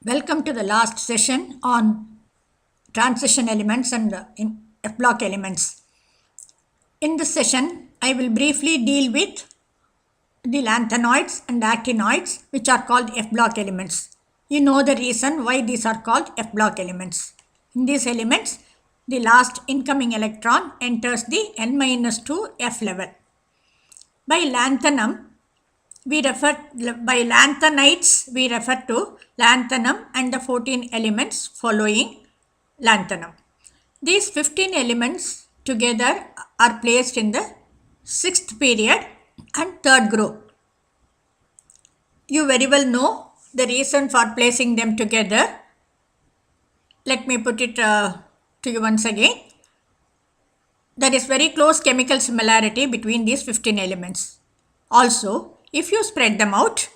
Welcome to the last session on transition elements and in F block elements. In this session, I will briefly deal with the lanthanoids and actinoids, which are called F block elements. You know the reason why these are called F block elements. In these elements, the last incoming electron enters the n-2 F level. By lanthanum, by lanthanides, we refer to lanthanum and the 14 elements following lanthanum. These 15 elements together are placed in the 6th period and 3rd group. You very well know the reason for placing them together. Let me put it to you once again. There is very close chemical similarity between these 15 elements. Also, if you spread them out,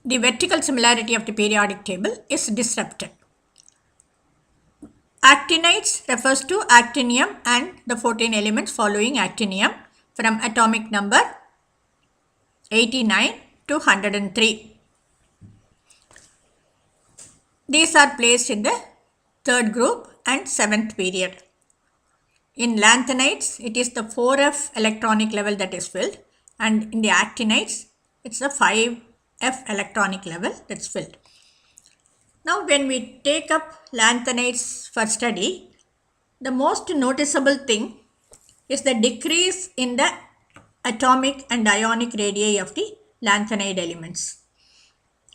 the vertical similarity of the periodic table is disrupted. Actinides refers to actinium and the 14 elements following actinium from atomic number 89 to 103. These are placed in the 3rd group and 7th period. In lanthanides, it is the 4f electronic level that is filled, and in the actinides, it's the 5f electronic level that's filled. Now, when we take up lanthanides for study, the most noticeable thing is the decrease in the atomic and ionic radii of the lanthanide elements.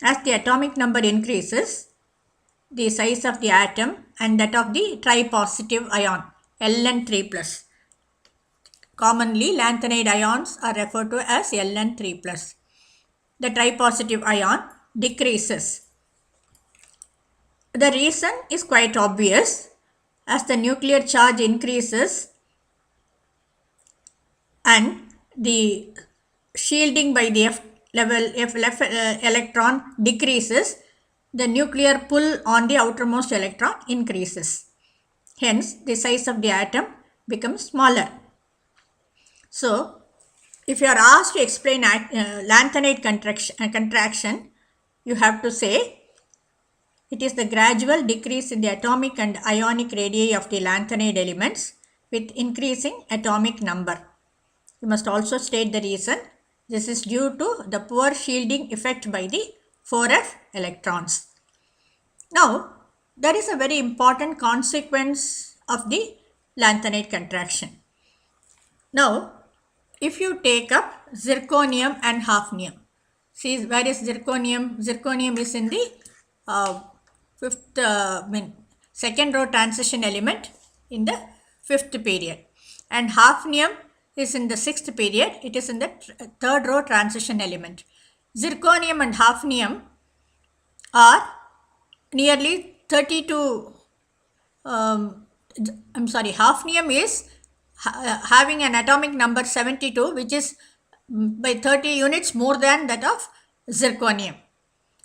As the atomic number increases, the size of the atom and that of the tripositive ion, Ln3+. Commonly, lanthanide ions are referred to as Ln3+. The tripositive ion decreases. The reason is quite obvious. As the nuclear charge increases and the shielding by the F electron decreases, the nuclear pull on the outermost electron increases. Hence, the size of the atom becomes smaller. So, if you are asked to explain lanthanide contraction, you have to say it is the gradual decrease in the atomic and ionic radii of the lanthanide elements with increasing atomic number. You must also state the reason. This is due to the poor shielding effect by the 4f electrons. Now, there is a very important consequence of the lanthanide contraction. Now, if you take up zirconium and hafnium, see where is zirconium? Zirconium is in the second row transition element in the 5th period, and hafnium is in the 6th period. It is in the 3rd row transition element. Zirconium and hafnium are nearly 32. Hafnium is having an atomic number 72, which is by 30 units more than that of zirconium,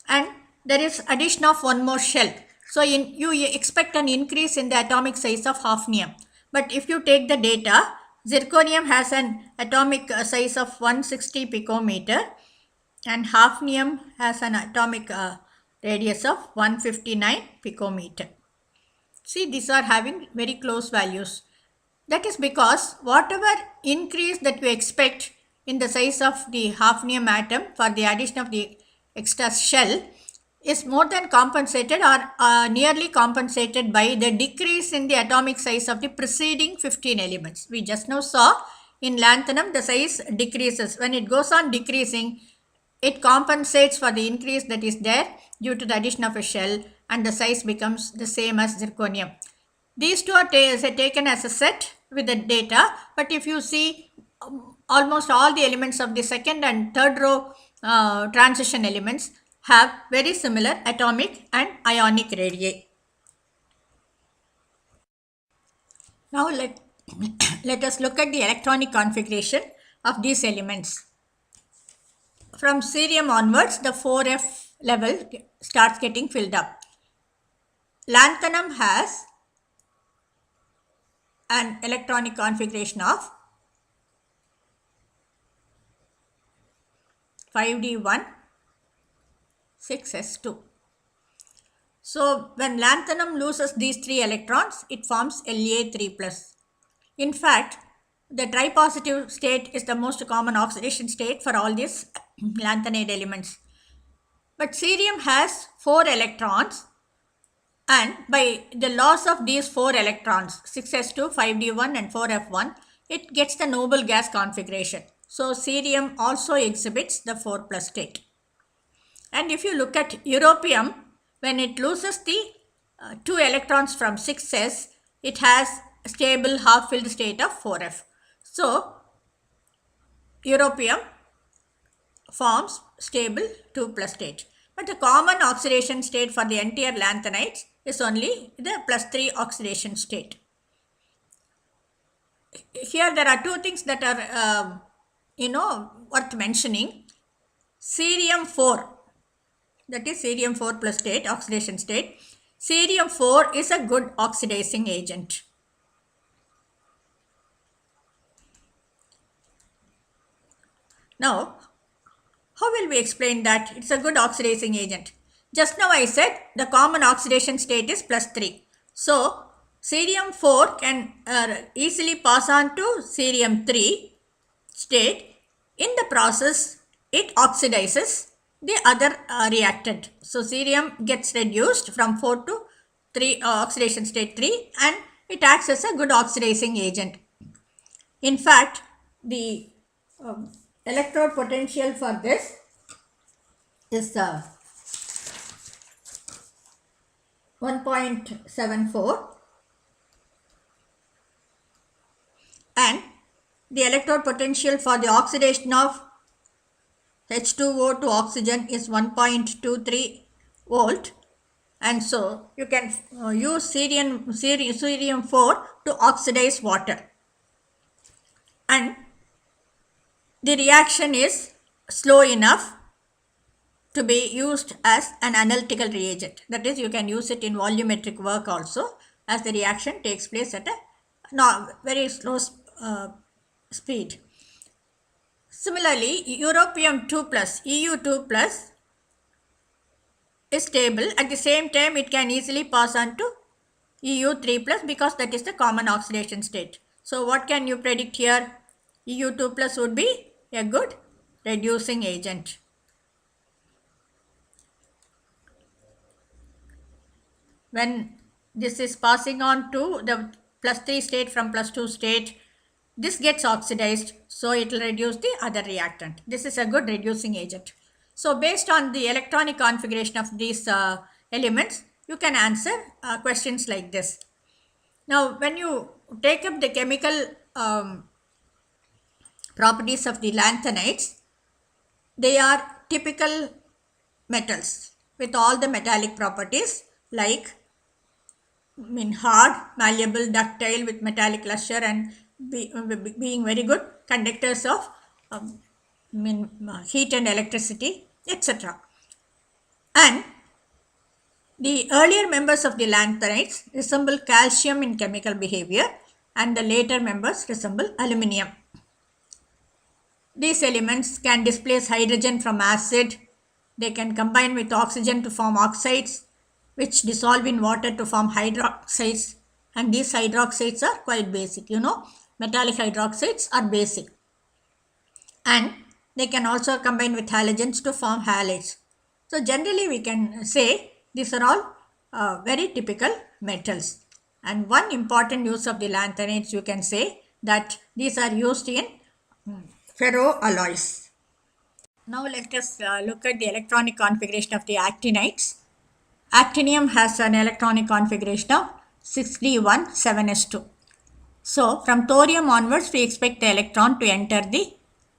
and there is addition of one more shell. So you expect an increase in the atomic size of hafnium. But if you take the data, zirconium has an atomic size of 160 picometer and hafnium has an atomic radius of 159 picometer. See, these are having very close values. That is because whatever increase that we expect in the size of the hafnium atom for the addition of the extra shell is more than compensated or nearly compensated by the decrease in the atomic size of the preceding 15 elements. We just now saw in lanthanum the size decreases. When it goes on decreasing, it compensates for the increase that is there due to the addition of a shell, and the size becomes the same as zirconium. These two are taken as a set with the data, but if you see almost all the elements of the 2nd and 3rd row transition elements have very similar atomic and ionic radii. Now let us look at the electronic configuration of these elements. From cerium onwards, the 4f level starts getting filled up. Lanthanum has an electronic configuration of 5d1 6s2. So when lanthanum loses these 3 electrons, it forms La3+. In fact, the tripositive state is the most common oxidation state for all these lanthanide elements. But cerium has 4 electrons, and by the loss of these 4 electrons, 6s2, 5d1 and 4f1, it gets the noble gas configuration. So cerium also exhibits the 4 plus state. And if you look at europium, when it loses the 2 electrons from 6s, it has a stable half-filled state of 4f. So europium forms stable 2 plus state. But the common oxidation state for the entire lanthanides is only the plus 3 oxidation state. Here there are two things that are worth mentioning. Cerium 4, that is cerium 4 plus state, oxidation state. Cerium 4 is a good oxidizing agent. Now, how will we explain that it's a good oxidizing agent? Just now I said the common oxidation state is plus 3. So, cerium 4 can easily pass on to cerium 3 state. In the process, it oxidizes the other reactant. So, cerium gets reduced from 4 to 3, oxidation state 3, and it acts as a good oxidizing agent. In fact, the electrode potential for this is 1.74, and the electrode potential for the oxidation of H2O to oxygen is 1.23 volt, and so you can use cerium 4 to oxidize water, and the reaction is slow enough to be used as an analytical reagent. That is, you can use it in volumetric work also, as the reaction takes place at a very slow speed. Similarly, europium 2 plus, EU2 plus is stable. At the same time, it can easily pass on to EU3 plus because that is the common oxidation state. So what can you predict here? EU2 plus would be a good reducing agent. When this is passing on to the plus 3 state from plus 2 state, this gets oxidized, so it will reduce the other reactant. This is a good reducing agent. So based on the electronic configuration of these elements, you can answer questions like this. Now, when you take up the chemical properties of the lanthanides, they are typical metals with all the metallic properties like hard, malleable, ductile with metallic luster, and being very good conductors of heat and electricity, etc. And the earlier members of the lanthanides resemble calcium in chemical behavior, and the later members resemble aluminium. These elements can displace hydrogen from acid. They can combine with oxygen to form oxides, which dissolve in water to form hydroxides, and these hydroxides are quite basic. Metallic hydroxides are basic, and they can also combine with halogens to form halides. So generally we can say these are all very typical metals, and one important use of the lanthanides, you can say that these are used in ferroalloys. Now let us look at the electronic configuration of the actinides. Actinium has an electronic configuration of 6d1 7s2. So from thorium onwards, we expect the electron to enter the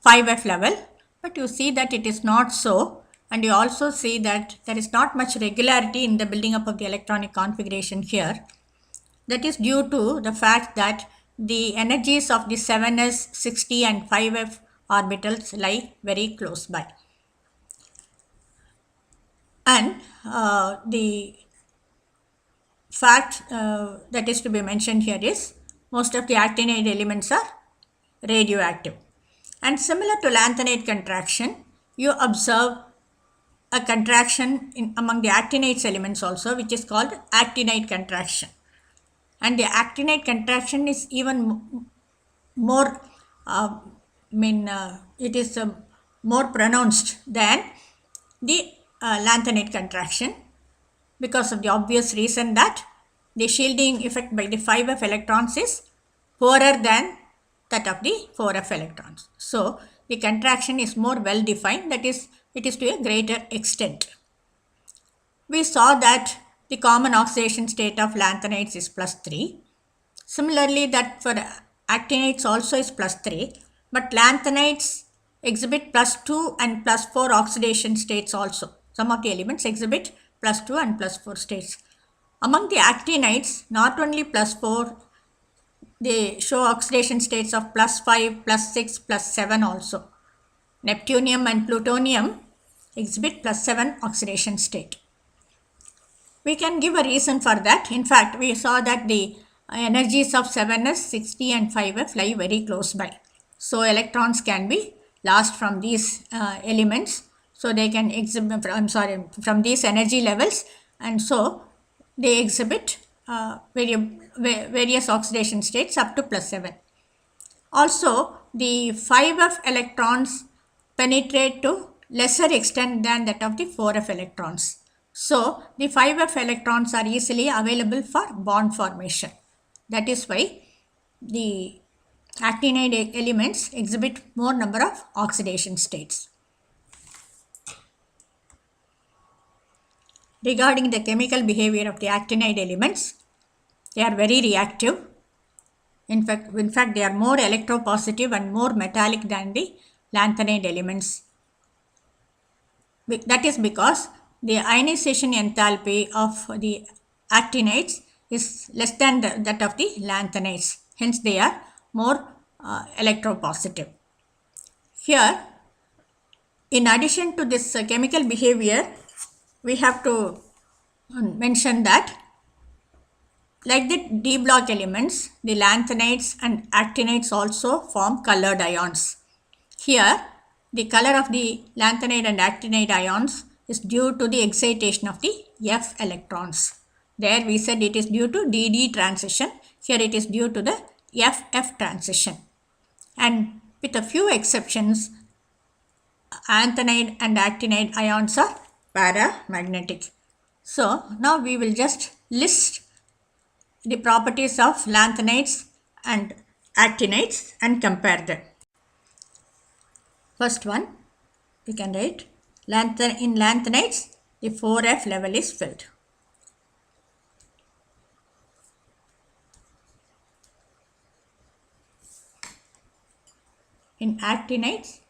5f level, but you see that it is not so, and you also see that there is not much regularity in the building up of the electronic configuration here. That is due to the fact that the energies of the 7s, 6d and 5f orbitals lie very close by. And the fact that is to be mentioned here is most of the actinide elements are radioactive. And similar to lanthanide contraction, you observe a contraction among the actinides elements also, which is called actinide contraction. And the actinide contraction is even more, it is more pronounced than the lanthanide contraction, because of the obvious reason that the shielding effect by the 5f electrons is poorer than that of the 4f electrons. So the contraction is more well defined, that is, it is to a greater extent. We saw that the common oxidation state of lanthanides is +3. Similarly, that for actinides also is +3, but lanthanides exhibit +2 and +4 oxidation states also. Some of the elements exhibit +2 and +4 states. Among the actinides, not only +4, they show oxidation states of +5, +6, +7 also. Neptunium and plutonium exhibit +7 oxidation state. We can give a reason for that. In fact, we saw that the energies of 7s, 60 and 5f lie very close by. So electrons can be lost from these elements. So they can exhibit, from these energy levels, and so they exhibit various oxidation states up to +7. Also, the 5f electrons penetrate to lesser extent than that of the 4f electrons. So, the 5f electrons are easily available for bond formation. That is why the actinide elements exhibit more number of oxidation states. Regarding the chemical behavior of the actinide elements, they are very reactive. In fact, they are more electropositive and more metallic than the lanthanide elements. That is because the ionization enthalpy of the actinides is less than that of the lanthanides. Hence, they are more electropositive. Here, in addition to this chemical behavior, we have to mention that, like the D block elements, the lanthanides and actinides also form colored ions. Here, the color of the lanthanide and actinide ions is due to the excitation of the F electrons. There we said it is due to DD transition. Here it is due to the FF transition. And with a few exceptions, lanthanide and actinide ions are paramagnetic. So now we will just list the properties of lanthanides and actinides and compare them. First one, we can write in lanthanides, the 4F level is filled. In actinides,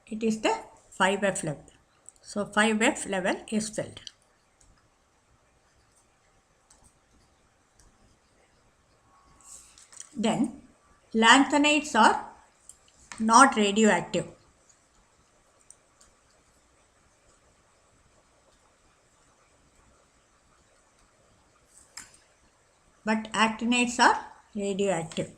it is the 5F level. So 5F level is filled. Then lanthanides are not radioactive. But actinides are radioactive.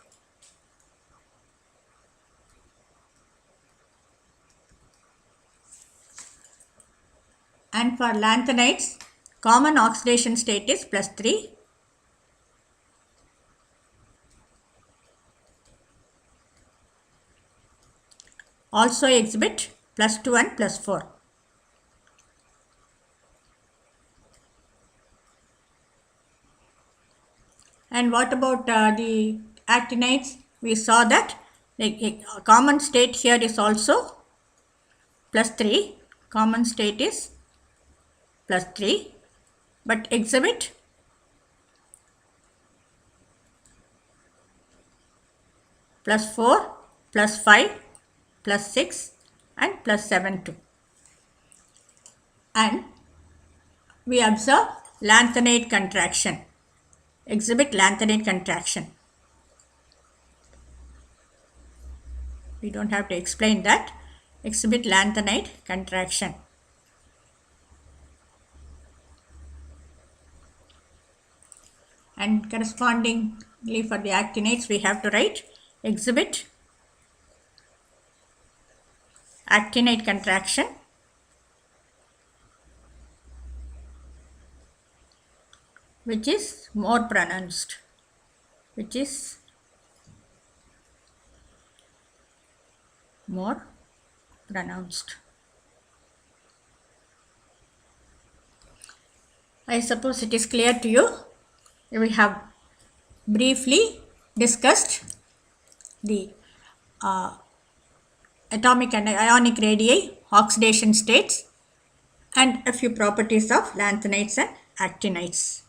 And for lanthanides, common oxidation state is +3. Also exhibit +2 and +4. And what about the actinides? We saw that the common state here is also +3. Common state is +3, but exhibit +4, +5, +6 and +7 too. And we observe lanthanide contraction. Exhibit lanthanide contraction. We don't have to explain that. Exhibit lanthanide contraction. And correspondingly for the actinides, we have to write exhibit actinide contraction which is more pronounced, which is more pronounced. I suppose it is clear to you. We have briefly discussed the atomic and ionic radii, oxidation states, and a few properties of lanthanides and actinides.